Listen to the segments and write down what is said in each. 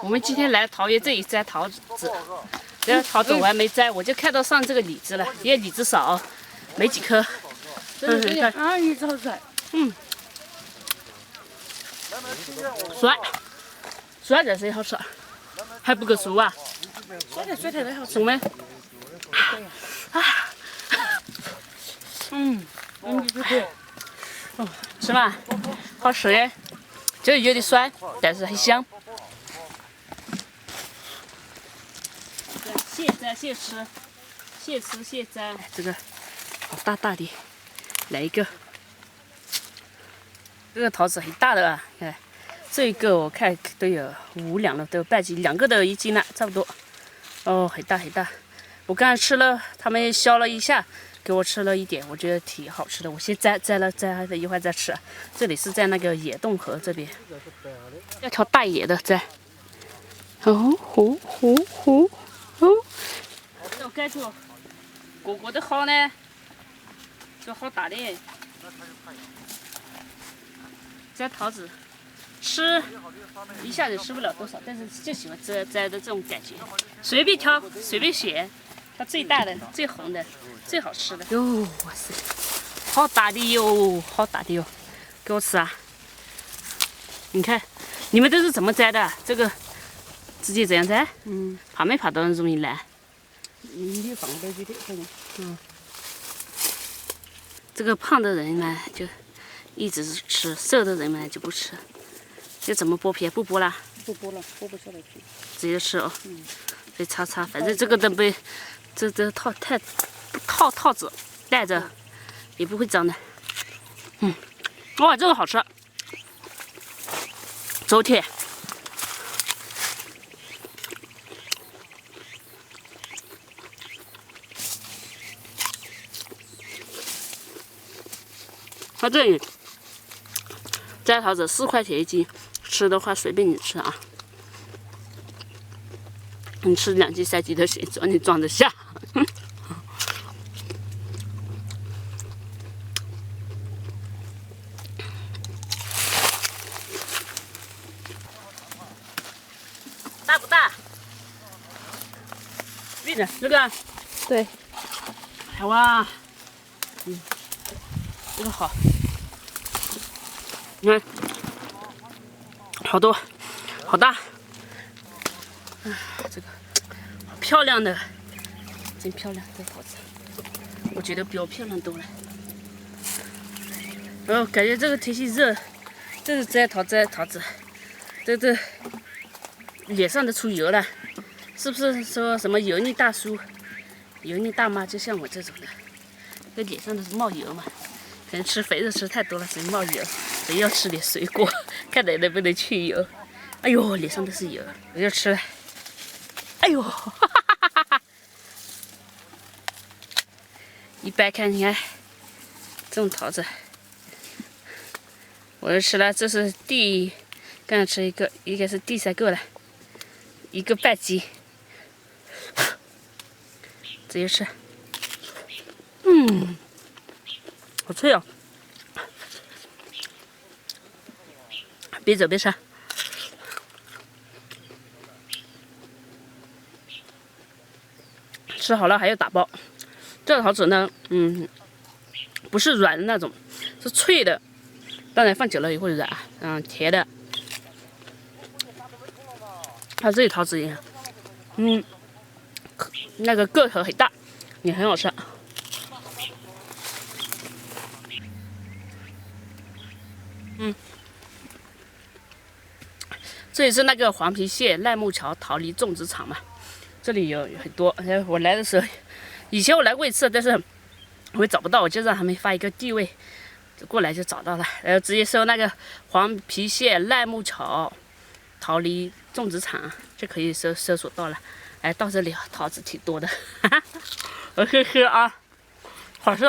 我们今天来桃园这里摘桃子，这个桃子我还没摘，我就看到上这个李子了，因为李子少，没几颗。啊，你超帅！酸，酸点谁好吃？还不够熟啊？酸甜的好吃。熟没？你就可以。是吧？好吃耶，就是有点酸，但是很香。现摘现吃，现吃现摘。这个好大大的，来一个。这个桃子很大的啊，看这一个我看都有5两了，都有半斤，2个都有1斤了，差不多。哦，很大很大。我刚才吃了，他们削了一下。给我吃了一点，我觉得挺好吃的。我先摘了，一会儿再吃。这里是在那个野洞河这边，要挑大一点的摘。哦，要盖住果果的好呢，就好打的。摘桃子，吃一下子吃不了多少，但是就喜欢摘的这种感觉。随便挑，随便选。它最大的、最红的、最好吃的哟！哇塞，好大的哟，好大的哟！给我吃啊！你看，你们都是怎么摘的？这个直接这样摘？怕没怕到容易烂？你放到这里，这个胖的人呢，就一直吃；瘦的人呢，就不吃。这怎么剥皮？不剥啦？不剥了，剥不下来皮。直接吃哦。再擦，反正这个都被。这套子带着也不会脏的。哇，这个好吃，走铁。它这里摘桃子4块钱1斤，吃的话随便你吃啊。你吃2斤3斤都行，只要你装得下。大不大？绿的，这个。对。哇，这个好。你看，好多，好大。这个好漂亮的，真漂亮，这桃子，我觉得比我漂亮多了。感觉这个天气热，这是摘桃子，这脸上都出油了，是不是说什么油腻大叔、油腻大妈就像我这种的，这脸上都是冒油嘛？可能吃肥肉吃太多了，所以冒油，所以要吃点水果，看能不能去油。哎呦，脸上都是油，我要吃了。哎呦，一掰开，你看这种桃子，我就吃了，这是刚才吃一个，应该是第3个了，1个半斤，直接吃，好脆哦，边走边吃。吃好了还要打包。这个桃子呢，不是软的那种，是脆的。当然放久了也会软，甜的。它这里桃子也，那个个头很大，也很好吃。这里是那个黄陂县赖木桥桃梨种植场嘛。这里有很多，我来的时候，以前我来过1次，但是我找不到，我就让他们发一个地位，过来就找到了，然后直接搜那个黄陂县赖木桥桃梨种植场就可以搜索到了。哎，到这里桃子挺多的，我去吃啊，好吃。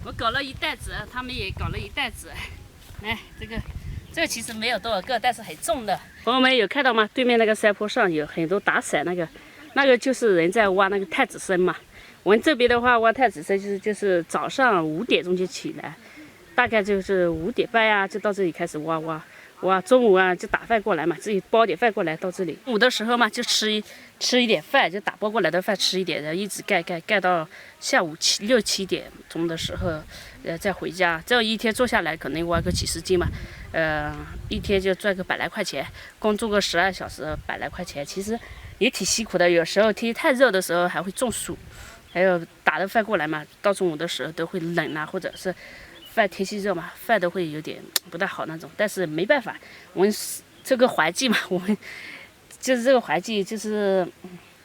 我搞了一袋子，他们也搞了一袋子。来，这个其实没有多少个，但是很重的。朋友们有看到吗？对面那个山坡上有很多打伞，那个就是人在挖那个太子参嘛。我们这边的话，挖太子参就是早上5点钟就起来，大概就是5点半呀，就到这里开始挖。中午啊就打饭过来嘛，自己包点饭过来到这里。中午的时候嘛，就吃一点饭，就打包过来的饭吃一点，然后一直盖到下午6、7点钟的时候，再回家。这样一天做下来，可能挖个几十斤嘛，一天就赚个100来块钱，工作个12小时，100来块钱，其实也挺辛苦的。有时候天气太热的时候还会中暑，还有打的饭过来嘛，到中午的时候都会冷啊，或者是。饭天气热嘛，饭都会有点不太好那种，但是没办法，我们这个环境嘛，我们就是这个环境，就是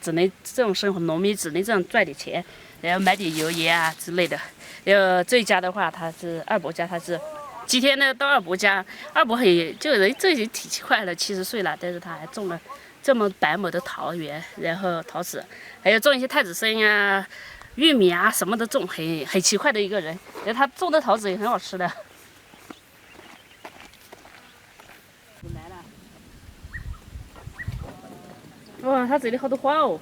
只能这种生活，农民只能这样赚点钱，然后买点油盐啊之类的。然后这一家的话，他是二伯家，他是今天呢到二伯家，二伯这已经挺奇怪了，70岁了，但是他还种了这么百亩的桃园，然后桃子，还有种一些太子参啊。玉米啊，什么都种，很奇怪的一个人。然后他种的桃子也很好吃的。来了。哇，他这里好多花哦。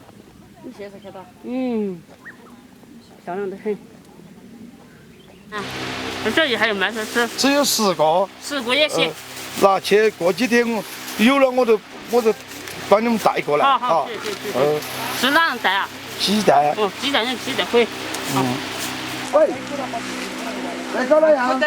你现在看到？漂亮的很。啊，这里还有馒头吃。只有10个。10个也行。拿去过几天有了我就帮你们带过来。好，对。是哪样带啊？鸡蛋。鸡蛋用鸡蛋灰。喂，来搞了呀？